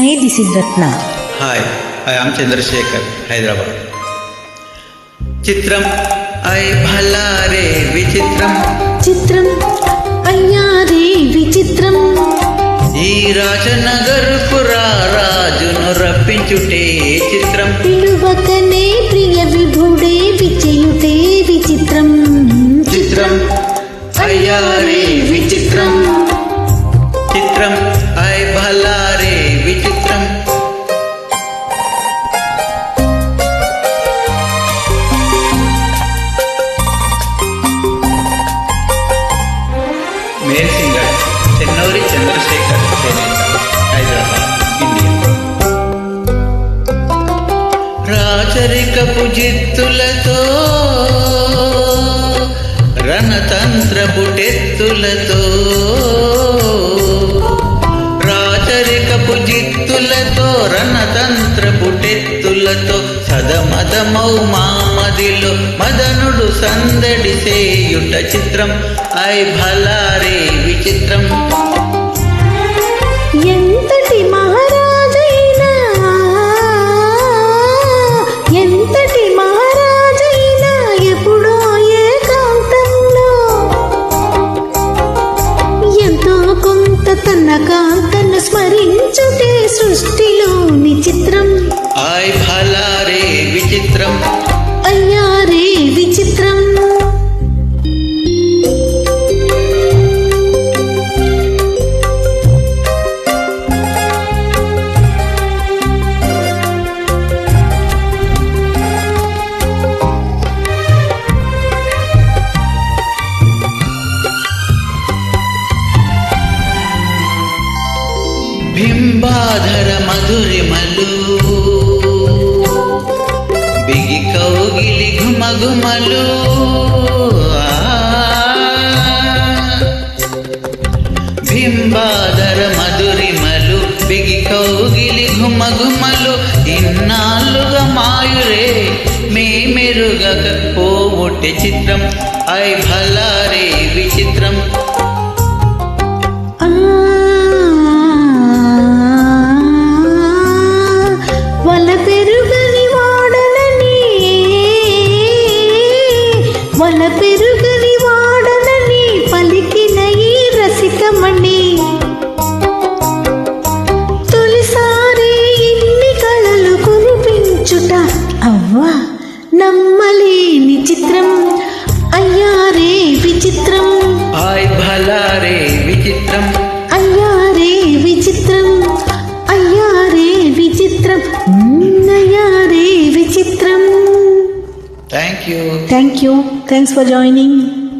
Hi, this is Ratna. Hi, I am Chandrasekhar, Hyderabad. Chitram, ay bhala re vichitram. Chitram, ayyare vichitram. ఈ రాజనగర్పురా రాజును రప్పించుటే చిత్రం. పిలువకనే ప్రియ విభుడే విజయుటే విచిత్రం. చిత్రం అయ్యారే విచిత్రం. చిత్రం ay bhala re విచిత్రం. మేల్ సింగర్ చెన్నౌరి చంద్రశేఖర్ చేనేత, హైదరాబాద్, ఇండియా. రాచరికపు జిత్తులతో రణతంత్రపు టెత్తులతో, రాచరికపు జిత్తులతో రణతంత్రపు టెత్తులతో సదమదమౌ మామదిలో మదనుడు సందడి సేయుట చిత్రం. ఐ భలారే విచిత్రం. ఎంతటి మహారాజైనా ఎంతటి మహారాజైనా ఎప్పుడో ఏకాంతంలో ఎంతో కొంత తన కాంతను స్మరించుటే సృష్టిలోని చిత్రం. ఐ భలారే విచిత్రం. అయ్యారే విచిత్రం. బింబాధర మధురిమలు బిగి కౌగిలి ఘుమఘుమలు, బింబాధర మధురిమలు బిగి కౌగిలి ఘుమఘుమలు, ఇన్నాళ్ళుగా మాయురే మే మెరుగక పోవొట్టె చిత్రం. ఐ భలారే విచిత్రం. వల పెరుగని వాడనని పలికిన ఈ రసికమణి, తొలిసారి ఇన్ని కళలు కురిపించుట అవ్వా నమ్మలేని చిత్రం. అయ్యారే విచిత్రం. ఆయ్ భలారే విచిత్రం. అయ్యారే విచిత్రం. అయ్యారే విచిత్రం. అయ్యారే విచిత్రం. Thank you. Thank you. Thanks for joining.